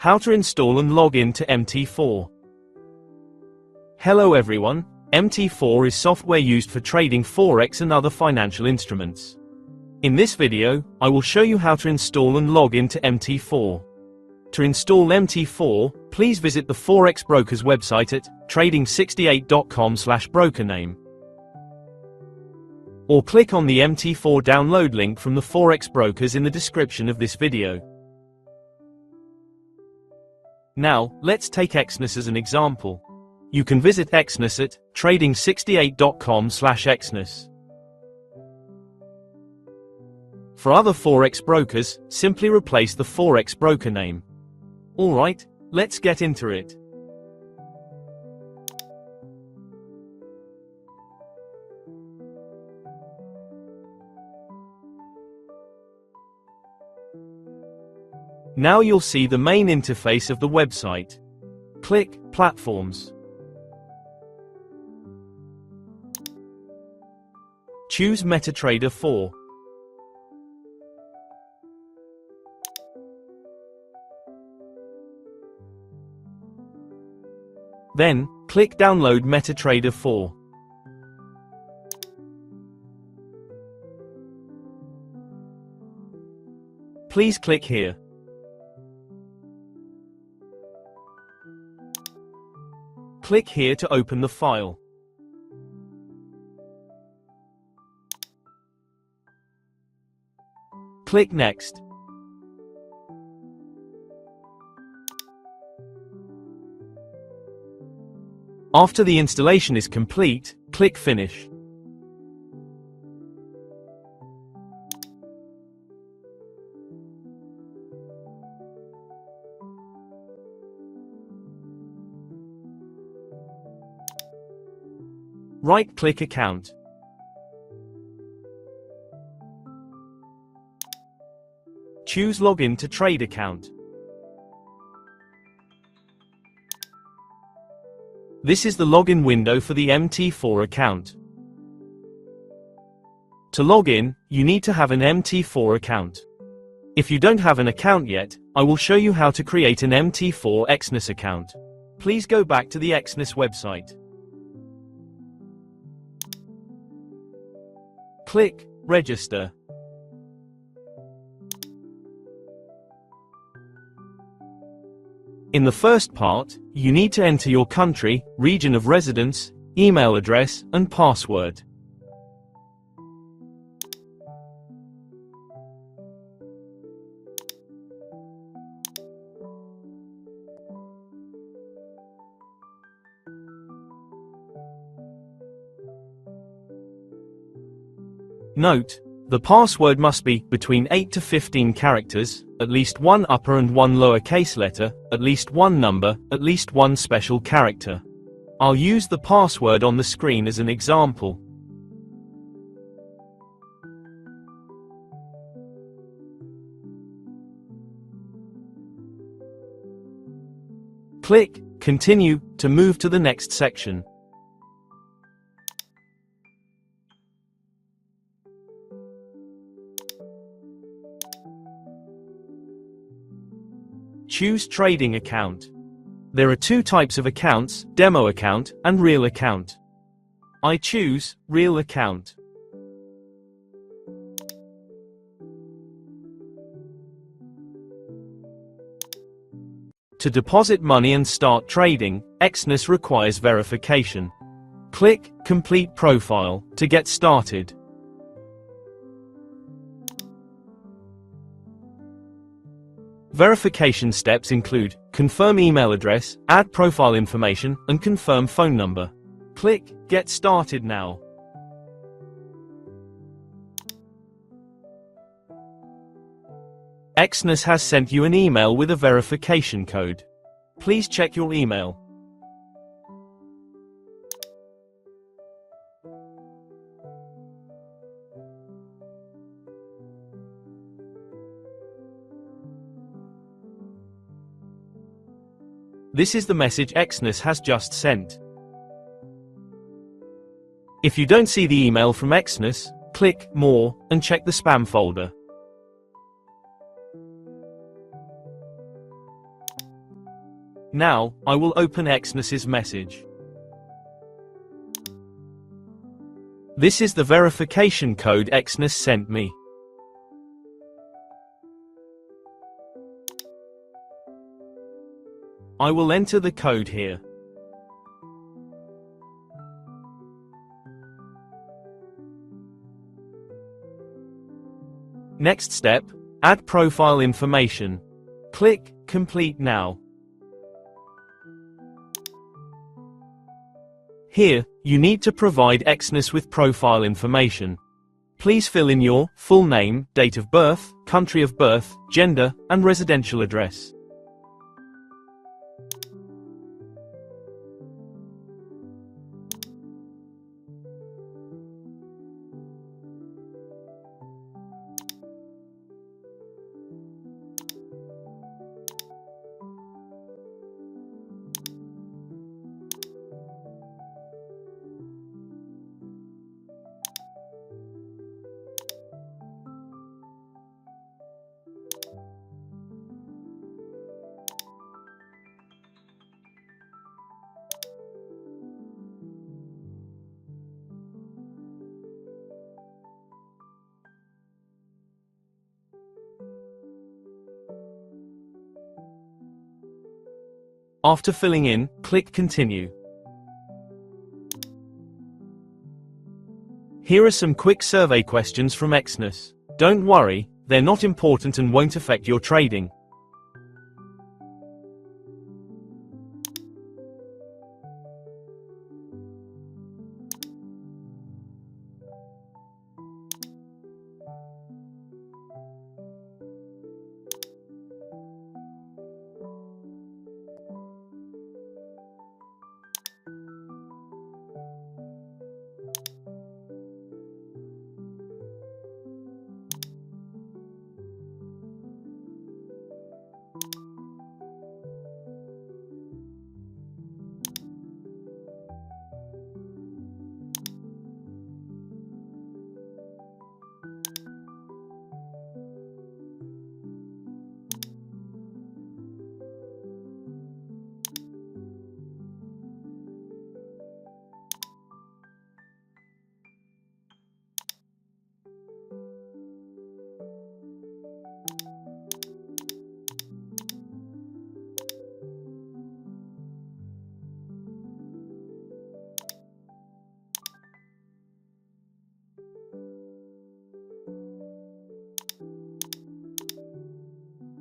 How to install and log in to MT4. Hello everyone, MT4 is software used for trading Forex and other financial instruments. In this video, I will show you how to install and log into MT4. To install MT4, please visit the Forex broker's website at trading68.com/brokername. Or click on the MT4 download link from the Forex brokers in the description of this video. Now, let's take Exness as an example. You can visit Exness at trading68.com/Exness. For other Forex brokers, simply replace the Forex broker name. Alright, let's get into it. Now you'll see the main interface of the website. Click Platforms. Choose MetaTrader 4. Then, click Download MetaTrader 4. Please click here. Click here to open the file. Click Next. After the installation is complete, click Finish. Right-click Account. Choose Login to Trade Account. This is the login window for the MT4 account. To log in, you need to have an MT4 account. If you don't have an account yet, I will show you how to create an MT4 Exness account. Please go back to the Exness website. Click Register. In the first part, you need to enter your country, region of residence, email address, and password. Note, the password must be between 8 to 15 characters, at least one upper and one lowercase letter, at least one number, at least one special character. I'll use the password on the screen as an example. Click Continue to move to the next section. Choose Trading Account. There are two types of accounts, Demo Account and Real Account. I choose Real Account. To deposit money and start trading, Exness requires verification. Click Complete Profile to get started. Verification steps include confirm email address, add profile information, and confirm phone number. Click Get Started now. Exness has sent you an email with a verification code. Please check your email. This is the message Exness has just sent. If you don't see the email from Exness, click More and check the spam folder. Now, I will open Exness's message. This is the verification code Exness sent me. I will enter the code here. Next step, add profile information. Click Complete now. Here, you need to provide Exness with profile information. Please fill in your full name, date of birth, country of birth, gender, and residential address. After filling in, click Continue. Here are some quick survey questions from Exness. Don't worry, they're not important and won't affect your trading.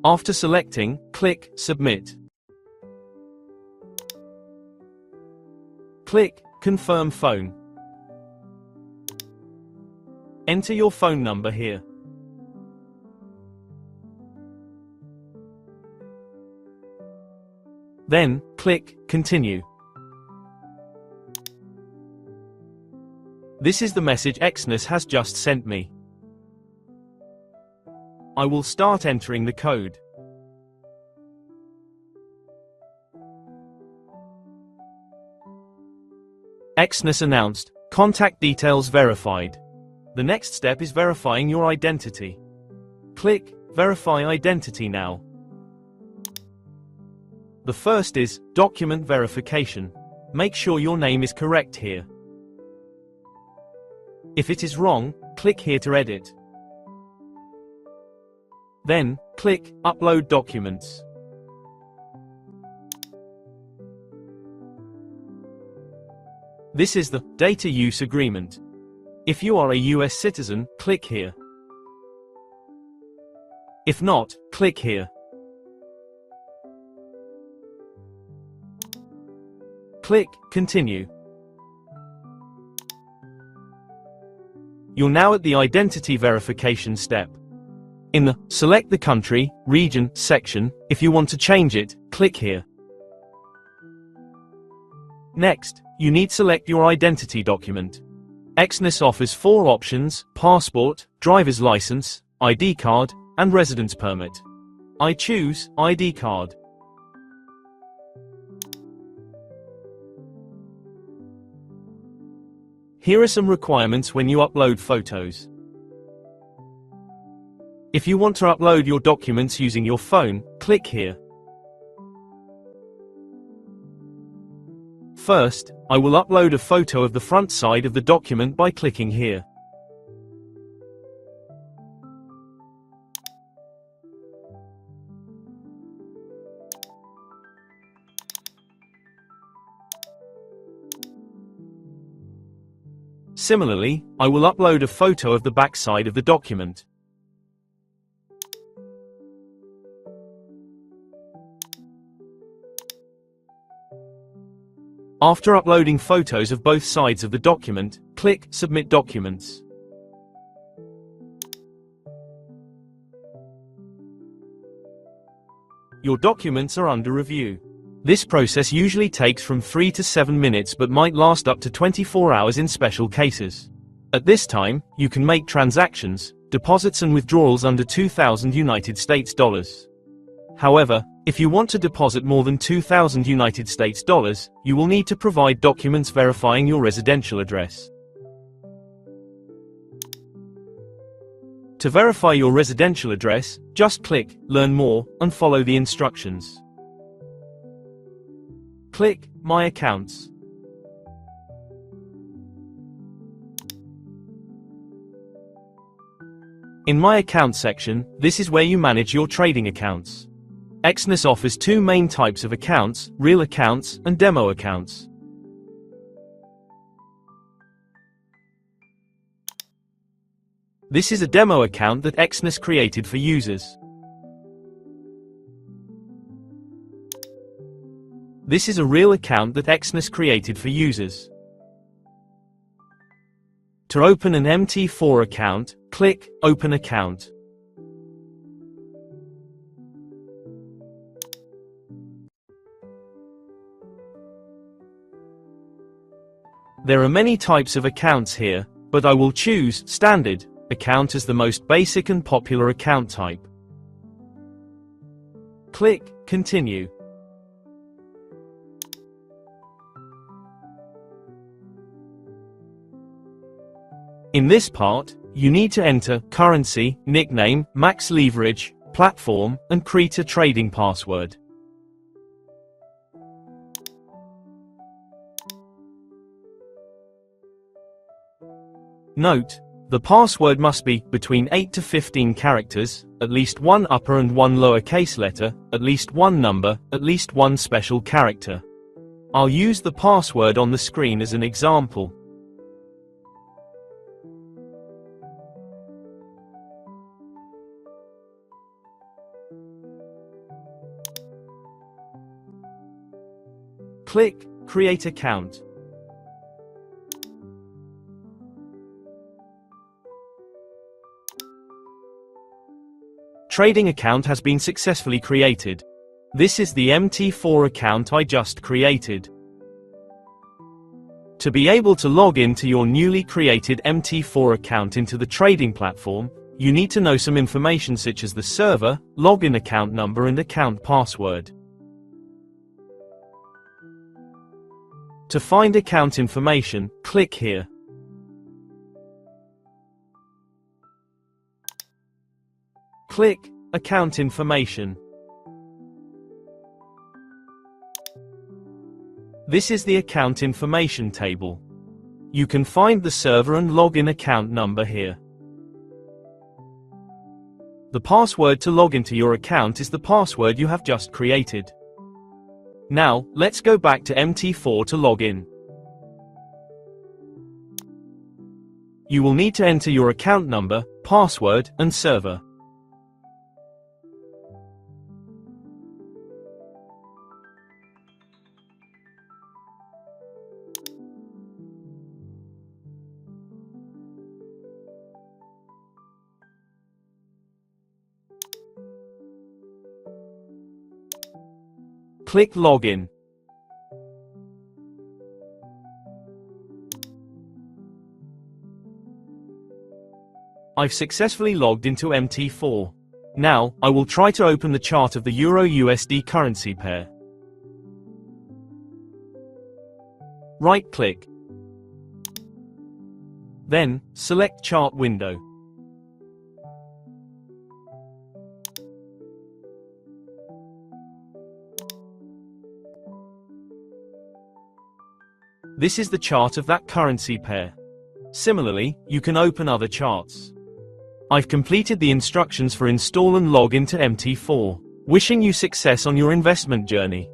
After selecting, click Submit. Click Confirm Phone. Enter your phone number here. Then, click Continue. This is the message Exness has just sent me. I will start entering the code. Exness announced, contact details verified. The next step is verifying your identity. Click Verify Identity now. The first is document verification. Make sure your name is correct here. If it is wrong, click here to edit. Then, click Upload Documents. This is the Data Use Agreement. If you are a US citizen, click here. If not, click here. Click Continue. You're now at the identity verification step. In the Select the Country, Region section, if you want to change it, click here. Next, you need to select your identity document. Exness offers 4 options: passport, driver's license, ID card, and residence permit. I choose ID card. Here are some requirements when you upload photos. If you want to upload your documents using your phone, click here. First, I will upload a photo of the front side of the document by clicking here. Similarly, I will upload a photo of the back side of the document. After uploading photos of both sides of the document, click Submit Documents. Your documents are under review. This process usually takes from 3 to 7 minutes but might last up to 24 hours in special cases. At this time, you can make transactions, deposits and withdrawals under $2,000 US. However, if you want to deposit more than $2,000 US, you will need to provide documents verifying your residential address. To verify your residential address, just click Learn More and follow the instructions. Click My Accounts. In My Accounts section, this is where you manage your trading accounts. Exness offers two main types of accounts, real accounts and demo accounts. This is a demo account that Exness created for users. This is a real account that Exness created for users. To open an MT4 account, click Open Account. There are many types of accounts here, but I will choose Standard Account as the most basic and popular account type. Click Continue. In this part, you need to enter currency, nickname, max leverage, platform, and create a trading password. Note, the password must be between 8 to 15 characters, at least one upper and one lowercase letter, at least one number, at least one special character. I'll use the password on the screen as an example. Click Create Account. Trading account has been successfully created. This is the MT4 account I just created. To be able to log into your newly created MT4 account into the trading platform, you need to know some information such as the server, login account number and account password. To find account information, click here. Click Account Information. This is the account information table. You can find the server and login account number here. The password to log into your account is the password you have just created. Now, let's go back to MT4 to log in. You will need to enter your account number, password, and server. Click Login. I've successfully logged into MT4. Now, I will try to open the chart of the Euro-USD currency pair. Right-click. Then, select Chart window. This is the chart of that currency pair. Similarly, you can open other charts. I've completed the instructions for install and log into MT4. Wishing you success on your investment journey.